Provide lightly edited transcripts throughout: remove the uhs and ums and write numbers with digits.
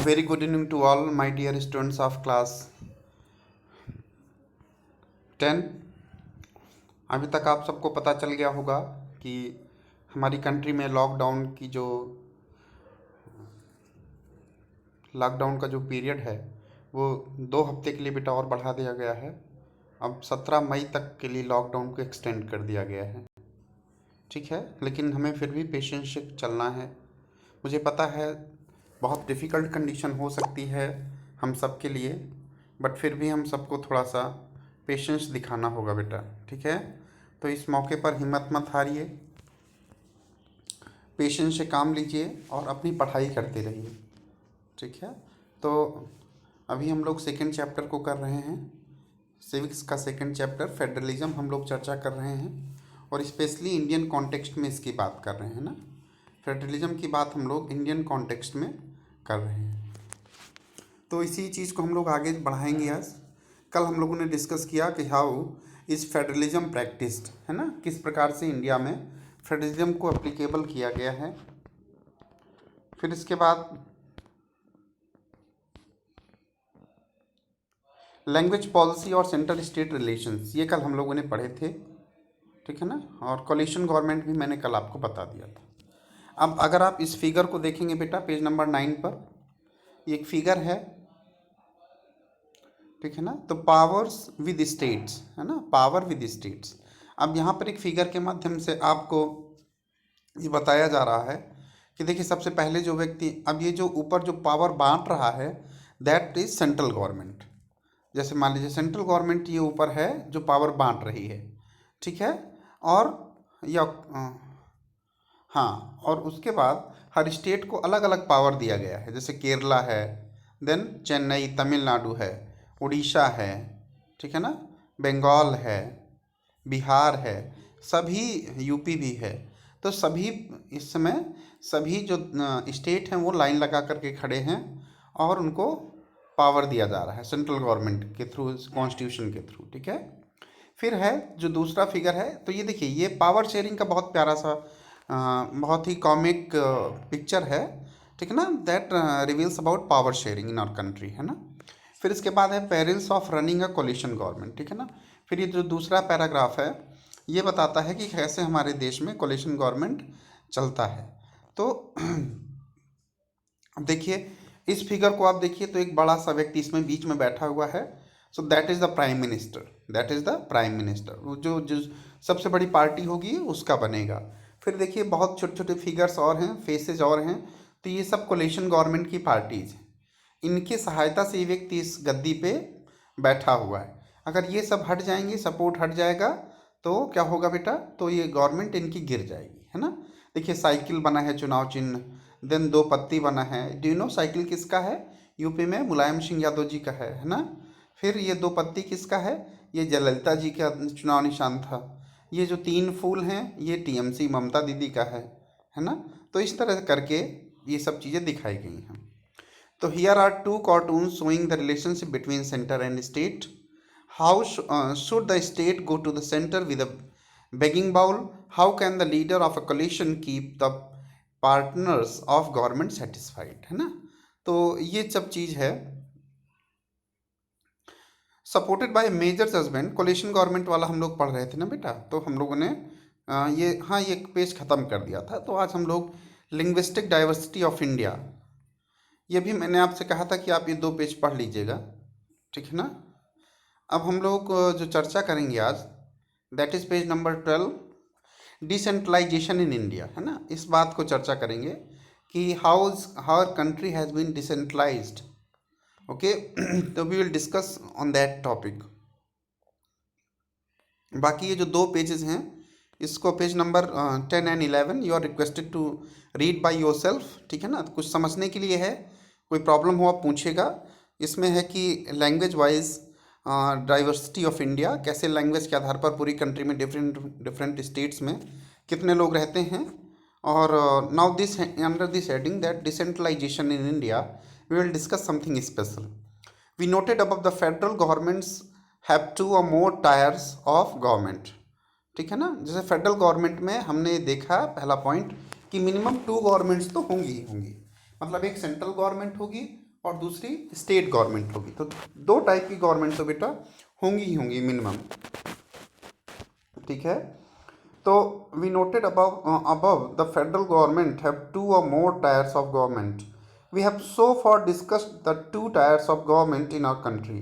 Very good evening to all my dear students of class 10। अभी तक आप सबको पता चल गया होगा कि हमारी कंट्री में लॉकडाउन का जो पीरियड है वो 2 हफ्ते के लिए बेटा और बढ़ा दिया गया है। अब 17 मई तक के लिए लॉकडाउन को एक्सटेंड कर दिया गया है, ठीक है। लेकिन हमें फिर भी पेशेंस से चलना है। मुझे पता है बहुत डिफ़िकल्ट कंडीशन हो सकती है हम सब के लिए, बट फिर भी हम सबको थोड़ा सा पेशेंस दिखाना होगा बेटा, ठीक है। तो इस मौके पर हिम्मत मत हारिए, पेशेंस से काम लीजिए और अपनी पढ़ाई करते रहिए, ठीक है। तो अभी हम लोग सेकेंड चैप्टर को कर रहे हैं, सिविक्स का सेकेंड चैप्टर फेडरलिज्म हम लोग चर्चा कर रहे हैं और स्पेशली इंडियन कॉन्टेक्स्ट में इसकी बात कर रहे हैं ना। फेडरलिज्म की बात हम लोग इंडियन कॉन्टेक्स्ट में कर रहे हैं, तो इसी चीज़ को हम लोग आगे बढ़ाएंगे। आज कल हम लोगों ने डिस्कस किया कि हाउ इज़ फेडरलिज्म प्रैक्टिस्ड, है ना, किस प्रकार से इंडिया में फेडरलिज्म को एप्लीकेबल किया गया है। फिर इसके बाद लैंग्वेज पॉलिसी और सेंट्रल स्टेट रिलेशंस, ये कल हम लोगों ने पढ़े थे, ठीक है ना। और कोलिशन गवर्नमेंट भी मैंने कल आपको बता दिया था। अब अगर आप इस फिगर को देखेंगे बेटा पेज नंबर 9 पर, ये एक फिगर है, ठीक है ना। तो पावर्स विद स्टेट्स, है ना, पावर विद स्टेट्स। अब यहाँ पर एक फिगर के माध्यम से आपको ये बताया जा रहा है कि देखिए सबसे पहले जो व्यक्ति, अब ये जो ऊपर जो पावर बांट रहा है दैट इज सेंट्रल गवर्नमेंट। जैसे मान लीजिए सेंट्रल गवर्नमेंट ये ऊपर है जो पावर बांट रही है, ठीक है। और या हाँ, और उसके बाद हर स्टेट को अलग अलग पावर दिया गया है। जैसे केरला है, देन चेन्नई तमिलनाडु है, उड़ीसा है, ठीक है ना, बंगाल है, बिहार है, सभी यूपी भी है। तो सभी इस समय सभी जो स्टेट हैं वो लाइन लगा करके खड़े हैं और उनको पावर दिया जा रहा है सेंट्रल गवर्नमेंट के थ्रू, कॉन्स्टिट्यूशन के थ्रू, ठीक है। फिर है जो दूसरा फिगर है, तो ये देखिए ये पावर शेयरिंग का बहुत प्यारा सा बहुत ही कॉमिक पिक्चर है, ठीक है ना, that reveals about power sharing in our country, है ना। फिर इसके बाद है perils of running a coalition government, ठीक है ना। फिर ये जो दूसरा पैराग्राफ है ये बताता है कि कैसे हमारे देश में कोलिशन गवर्नमेंट चलता है। तो अब देखिए इस फिगर को आप देखिए तो एक बड़ा सा व्यक्ति इसमें बीच में बैठा हुआ है। So that is the prime minister, that is the prime minister. वो जो जो सबसे बड़ी पार्टी होगी उसका बनेगा। फिर देखिए बहुत छोटे छोटे फिगर्स और हैं, फेसेज और हैं, तो ये सब कोलिशन गवर्नमेंट की पार्टीज हैं। इनकी सहायता से ये व्यक्ति इस गद्दी पे बैठा हुआ है। अगर ये सब हट जाएंगे, सपोर्ट हट जाएगा, तो क्या होगा बेटा, तो ये गवर्नमेंट इनकी गिर जाएगी, है ना। देखिए साइकिल बना है चुनाव चिन्ह, देन 2 पत्ती बना है। डू यू नो साइकिल किसका है? यूपी में मुलायम सिंह यादव जी का है ना। फिर ये 2 पत्ती किसका है? ये जयललिता जी का चुनाव निशान था। ये जो 3 फूल हैं ये टीएमसी ममता दीदी का है ना। तो इस तरह करके ये सब चीज़ें दिखाई गई हैं। तो here are 2 cartoons showing the relationship between centre and state. How should the state go to the centre with a begging bowl? How can the leader of a coalition keep the partners of government satisfied, है ना। तो ये सब चीज़ है। Supported by major judgement, coalition government वाला हम लोग पढ़ रहे थे ना बेटा, तो हम लोगों ने ये पेज ख़त्म कर दिया था। तो आज हम लोग लिंग्विस्टिक डाइवर्सिटी ऑफ इंडिया, ये भी मैंने आपसे कहा था कि आप ये 2 पेज पढ़ लीजिएगा, ठीक है ना। अब हम लोग जो चर्चा करेंगे आज that is page number 12, decentralisation in India, है ना। इस बात को चर्चा करेंगे कि how our country has been decentralised, okay. तो we will discuss on that topic. बाकी ये जो 2 पेजेस हैं इसको page number 10 and 11 you are requested to read by yourself, ठीक है ना। कुछ समझने के लिए है, कोई प्रॉब्लम हो आप पूछेगा। इसमें है कि language wise diversity of India, कैसे लैंग्वेज के आधार पर पूरी कंट्री में डिफरेंट स्टेट्स में कितने लोग रहते हैं। और now this under this heading that decentralisation in India we will discuss something special. We noted above the federal governments have 2 or more tiers of government, ठीक है ना। जैसे फेडरल गवर्नमेंट में हमने देखा पहला पॉइंट कि मिनिमम 2 गवर्नमेंट्स तो होंगी ही होंगी, मतलब एक सेंट्रल गवर्नमेंट होगी और दूसरी स्टेट गवर्नमेंट होगी। तो दो टाइप की गवर्नमेंट तो बेटा होंगी ही होंगी मिनिमम, ठीक है। तो we noted above the federal government have two or more tiers of government. We have so far discussed the two tiers of government in our country,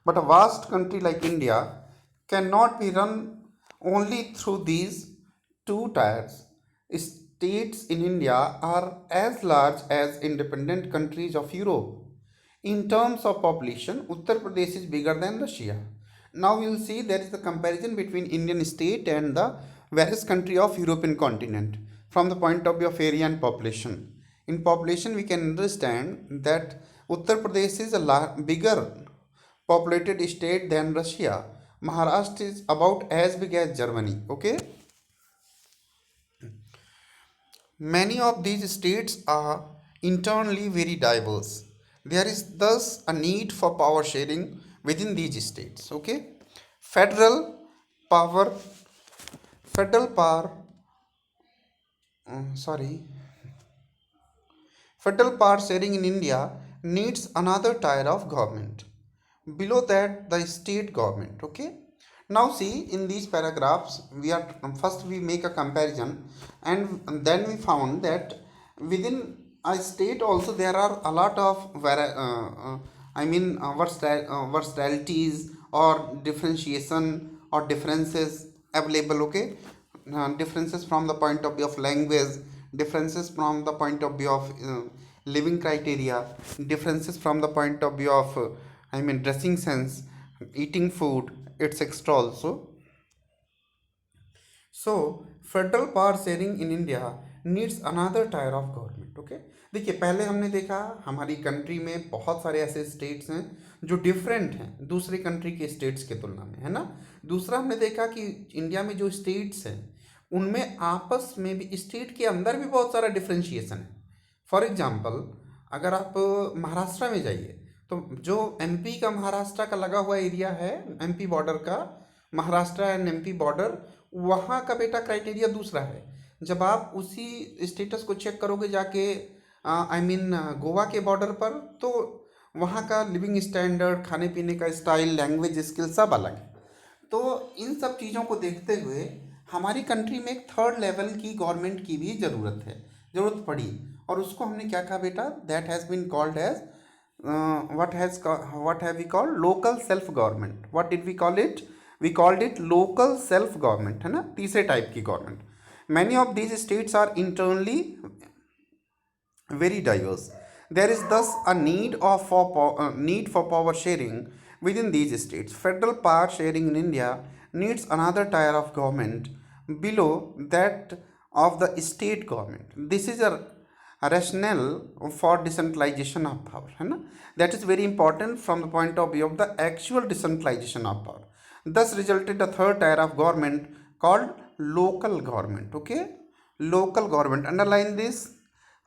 but a vast country like India cannot be run only through these two tiers. States in India are as large as independent countries of Europe. In terms of population, Uttar Pradesh is bigger than Russia. Now we will see there is the comparison between Indian state and the various country of European continent from the point of view of area and population. In population, we can understand that Uttar Pradesh is a bigger populated state than Russia. Maharashtra is about as big as Germany. Okay. Many of these states are internally very diverse. There is thus a need for power sharing within these states. Okay, federal power, federal power. Sorry, federal power sharing in India needs another tier of government. Below that, the state government. Okay. Now see in these paragraphs, we are first we make a comparison, and then we found that within a state also there are a lot of versatilities or differentiation or differences available. Okay, differences from the point of view of language, differences from the point of view of living criteria, differences from the point of view of dressing sense, eating food, etc. also. So federal power sharing in India needs another tyre of government. Okay, देखिए पहले हमने देखा हमारी country में बहुत सारे ऐसे states हैं जो डिफरेंट हैं दूसरे कंट्री के स्टेट्स के तुलना में, है ना। दूसरा हमने देखा कि इंडिया में जो स्टेट्स हैं उनमें आपस में भी स्टेट के अंदर भी बहुत सारा डिफ्रेंशिएशन है। फॉर एग्जाम्पल अगर आप महाराष्ट्र में जाइए तो जो एमपी का महाराष्ट्र का लगा हुआ एरिया है, एमपी बॉर्डर का, महाराष्ट्र एंड एमपी बॉर्डर, वहाँ का बेटा क्राइटेरिया दूसरा है। जब आप उसी स्टेटस को चेक करोगे जाके गोवा के बॉर्डर पर, तो वहाँ का लिविंग स्टैंडर्ड, खाने पीने का स्टाइल, लैंग्वेज स्किल सब अलग है। तो इन सब चीज़ों को देखते हुए हमारी कंट्री में एक थर्ड लेवल की गवर्नमेंट की भी ज़रूरत पड़ी, और उसको हमने क्या कहा बेटा, that has been called as what have we called local self government. What did we call it? We called it local self government, है ना, तीसरे टाइप की government. many of these states are internally very diverse. There is thus a need for power sharing within these states. Federal power sharing in India needs another tier of government below that of the state government. This is a rationale for decentralization of power, है ना, that is very important from the point of view of the actual decentralization of power. Thus resulted a third tier of government called local government. Okay, local government, underline this,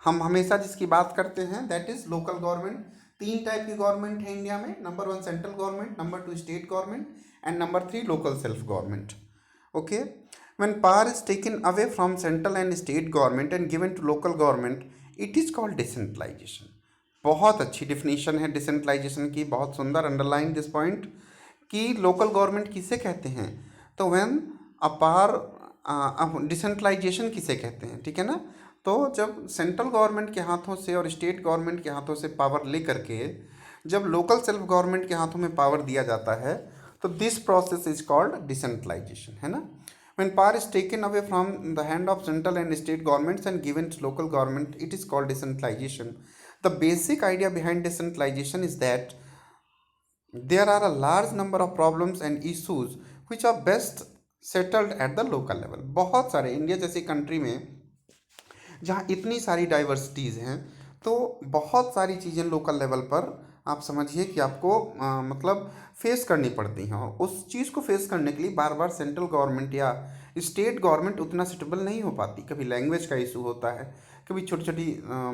हम हमेशा जिसकी बात करते हैं that is local government. तीन type की government है India में, number 1 central government, number 2 state government and number 3 local self government. Okay, when power is taken away from central and state government and given to local government, it is called decentralization. बहुत अच्छी definition है decentralisation की, बहुत सुंदर, underline this point कि local government किसे कहते हैं, तो व्हेन अ पावर, डिसेंट्रलाइजेशन किसे कहते हैं, ठीक है ना। तो जब सेंट्रल गवर्नमेंट के हाथों से और स्टेट गवर्नमेंट के हाथों से पावर ले करके जब लोकल सेल्फ गवर्नमेंट के हाथों में पावर दिया जाता है, तो this process is called decentralisation, है ना। When power is taken away from the hand of central and state governments and given to local government, it is called decentralization. The basic idea behind decentralization is that there are a large number of problems and issues which are best settled at the local level. बहुत सारे India जैसी country में जहाँ इतनी सारी diversities हैं, तो बहुत सारी चीज़ें लोकल लेवल पर आप समझिए कि आपको मतलब फेस करनी पड़ती हैं, और उस चीज़ को फेस करने के लिए बार बार सेंट्रल गवर्नमेंट या स्टेट गवर्नमेंट उतना सूटेबल नहीं हो पाती। कभी लैंग्वेज का इशू होता है, कभी छोटी छोटी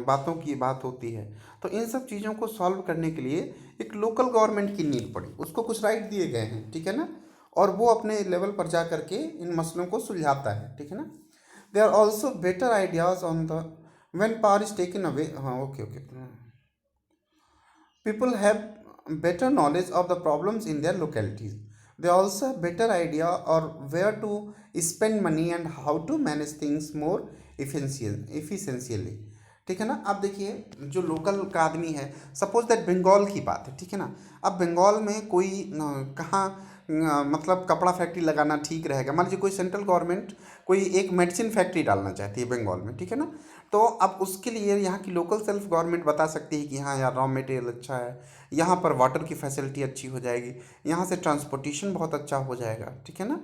बातों की बात होती है। तो इन सब चीज़ों को सॉल्व करने के लिए एक लोकल गवर्नमेंट की नीड पड़ी, उसको कुछ राइट दिए गए हैं, ठीक है ना, और वो अपने लेवल पर जा करके इन मसलों को सुलझाता है, ठीक है ना। There are also better ideas on the when power is taken away. Okay. People have better knowledge of the problems in their localities. They also have better idea or where to spend money and how to manage things more efficiently. ठीक है ना। अब देखिए जो local का आदमी है, suppose that Bengal की बात है, ठीक है ना। अब बंगाल में कोई कहाँ मतलब कपड़ा फैक्ट्री लगाना ठीक रहेगा, मान लीजिए कोई सेंट्रल गवर्नमेंट कोई एक मेडिसिन फैक्ट्री डालना चाहती है बंगाल में, ठीक है ना। तो अब उसके लिए यहाँ की लोकल सेल्फ गवर्नमेंट बता सकती है कि हाँ यार रॉ मटेरियल अच्छा है, यहाँ पर वाटर की फैसिलिटी अच्छी हो जाएगी, यहाँ से ट्रांसपोर्टेशन बहुत अच्छा हो जाएगा, ठीक है ना।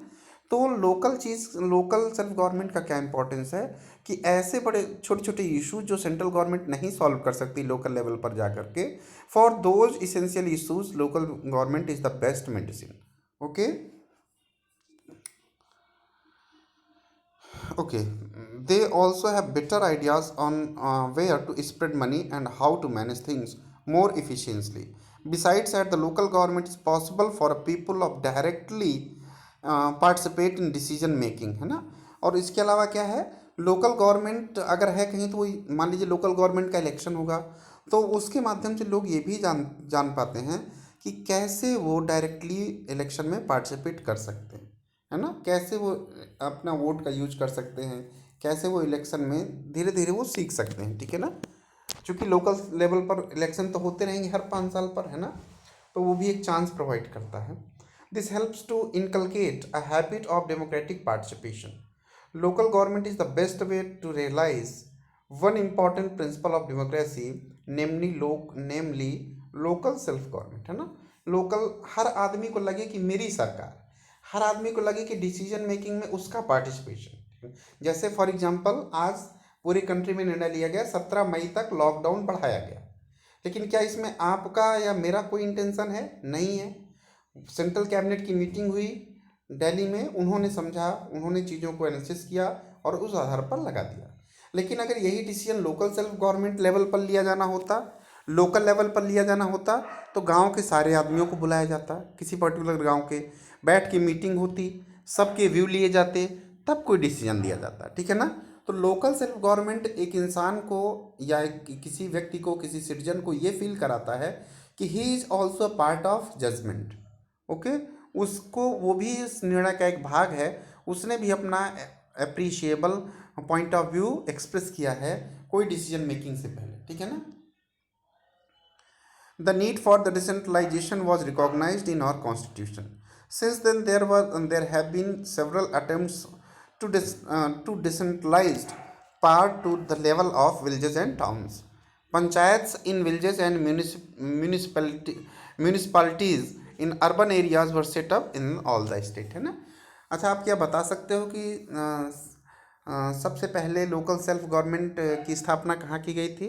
तो लोकल चीज़, लोकल सेल्फ गवर्नमेंट का क्या इंपॉर्टेंस है कि ऐसे बड़े छोटे छोटे इशूज जो सेंट्रल गवर्नमेंट नहीं सॉल्व कर सकती लोकल लेवल पर जा करके, for those essential issues local government is the best medicine. Okay okay. They also have better ideas on where to spread money and how to manage things more efficiently. Besides that, the local government is possible for a people of directly participate in decision making, है ना। और इसके अलावा क्या है, local government अगर है कहीं तो वही मान लीजिए लोकल गवर्नमेंट का इलेक्शन होगा, तो उसके माध्यम से लोग ये भी जान जान पाते हैं कि कैसे वो डायरेक्टली इलेक्शन में पार्टिसिपेट कर सकते हैं, है ना। कैसे वो अपना वोट का यूज कर सकते हैं, कैसे वो इलेक्शन में धीरे धीरे वो सीख सकते हैं, ठीक है ना। क्योंकि लोकल लेवल पर इलेक्शन तो होते रहेंगे हर 5 साल पर, है ना। तो वो भी एक चांस प्रोवाइड करता है। This helps to inculcate a habit of democratic participation. Local government is the best way to realise one important principle of democracy, namely local self government, है ना। लोकल हर आदमी को लगे कि मेरी सरकार, हर आदमी को लगे कि डिसीजन मेकिंग में उसका पार्टिसिपेशन। जैसे फॉर एग्जांपल आज पूरी कंट्री में निर्णय लिया गया 17 मई तक लॉकडाउन बढ़ाया गया, लेकिन क्या इसमें आपका या मेरा कोई इंटेंशन है? नहीं है। सेंट्रल कैबिनेट की मीटिंग हुई दिल्ली में, उन्होंने समझा, उन्होंने चीज़ों को एनालिसिस किया और उस आधार पर लगा दिया। लेकिन अगर यही decision local self government level पर लिया जाना होता, लोकल लेवल पर लिया जाना होता, तो गांव के सारे आदमियों को बुलाया जाता, किसी पर्टिकुलर गांव के, बैठ के मीटिंग होती, सबके व्यू लिए जाते, तब कोई डिसीजन लिया जाता, ठीक है ना। तो लोकल सेल्फ गवर्नमेंट एक इंसान को या किसी व्यक्ति को, किसी सिटीजन को ये फील कराता है कि he is also a part of judgement. Okay, उसको वो भी इस निर्णय का एक भाग है, उसने भी अपना appreciable point of view express किया है कोई डिसीजन मेकिंग से पहले, ठीक है ना। The need for the decentralization was recognized in our constitution. Since then, there have been several attempts to decentralize power to the level of villages and towns. Panchayats in villages and municipalities in urban areas were set up in all the state, है ना। अच्छा, आप क्या बता सकते हो कि सबसे पहले लोकल सेल्फ गवर्नमेंट की स्थापना कहाँ की गई थी?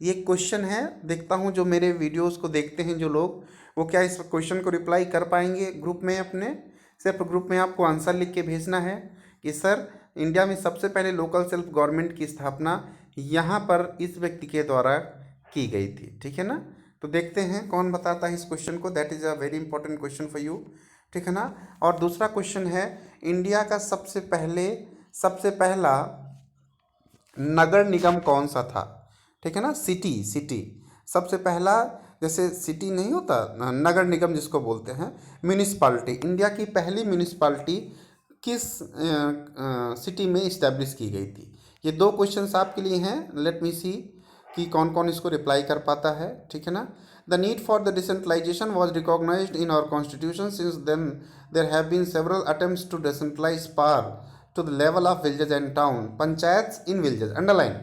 ये क्वेश्चन है। देखता हूँ जो मेरे वीडियोस को देखते हैं जो लोग, वो क्या इस क्वेश्चन को रिप्लाई कर पाएंगे ग्रुप में अपने। सिर्फ ग्रुप में आपको आंसर लिख के भेजना है कि सर इंडिया में सबसे पहले लोकल सेल्फ गवर्नमेंट की स्थापना यहाँ पर इस व्यक्ति के द्वारा की गई थी, ठीक है ना। तो देखते हैं कौन बताता है इस क्वेश्चन को। That is a very important question for you, ठीक है ना। और दूसरा क्वेश्चन है, इंडिया का सबसे पहला नगर निगम कौन सा था? ठीक है ना, सिटी सबसे पहला, जैसे सिटी नहीं होता, नगर निगम जिसको बोलते हैं, म्यूनिसपालिटी, इंडिया की पहली म्यूनिसपालिटी किस सिटी में इस्टेब्लिश की गई थी? ये दो क्वेश्चंस आपके लिए हैं। लेट मी सी कि कौन कौन इसको रिप्लाई कर पाता है, ठीक है ना। The need for the decentralisation was recognised in our constitution. Since then there have been several attempts to decentralise power to the level of villages and town. Panchayat in villages, underline,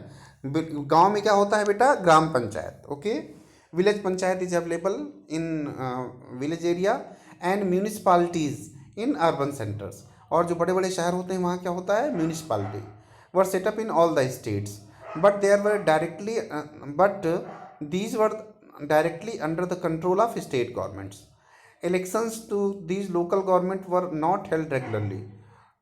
गांव में क्या होता है बेटा? ग्राम panchayat. Okay, village panchayat is available in village area and municipalities in urban centres. और जो बड़े बड़े शहर होते हैं वहाँ क्या होता है? Municipality were set up in all the states, but these were directly under the control of state governments. Elections to these local government were not held regularly.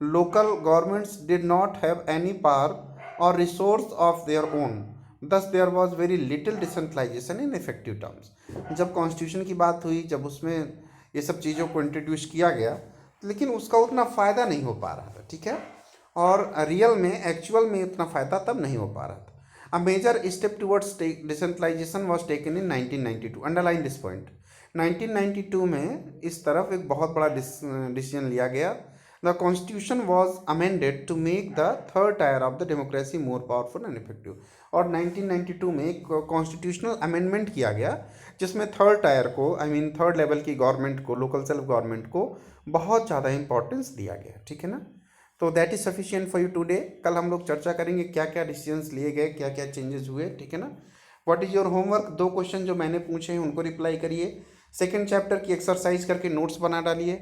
Local governments did not have any power or resource of their own. Thus there was very little decentralization in effective terms. जब constitution की बात हुई, जब उसमें ये सब चीज़ों को इंट्रोड्यूस किया गया, लेकिन उसका उतना फ़ायदा नहीं हो पा रहा था, ठीक है। और रियल में, एक्चुअल में उतना फ़ायदा तब नहीं हो पा रहा था। A major step towards decentralization was taken in 1992. Underline this point. 1992 में इस तरफ एक बहुत बड़ा डिसीजन लिया गया. The constitution was amended to make the third tier of the democracy more powerful and effective. और 1992 में एक कॉन्स्टिट्यूशनल अमेंडमेंट किया गया जिसमें थर्ड टायर को, आई मीन थर्ड लेवल की गवर्नमेंट को, लोकल सेल्फ गवर्नमेंट को बहुत ज़्यादा इंपॉर्टेंस दिया गया. ठीक है ना. तो that is sufficient for you today. कल हम लोग चर्चा करेंगे क्या क्या डिसीजंस लिए गए, क्या क्या चेंजेस हुए. ठीक है ना. What is your homework? 2 question जो मैंने पूछे हैं उनको रिप्लाई करिए. सेकेंड चैप्टर की एक्सरसाइज करके नोट्स बना डालिए.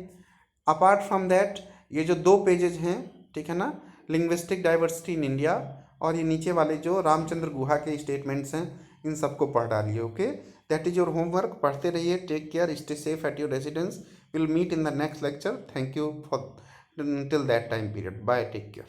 अपार्ट फ्रॉम दैट ये जो 2 पेजेज हैं, ठीक है ना, लिंग्विस्टिक डाइवर्सिटी इन इंडिया और ये नीचे वाले जो रामचंद्र गुहा के स्टेटमेंट्स हैं, इन सबको पढ़ डालिए. Okay, that is your homework. पढ़ते रहिए. Take care. Stay safe at your residence. Will meet in the next lecture. Thank you for till that time period. Bye. Take care.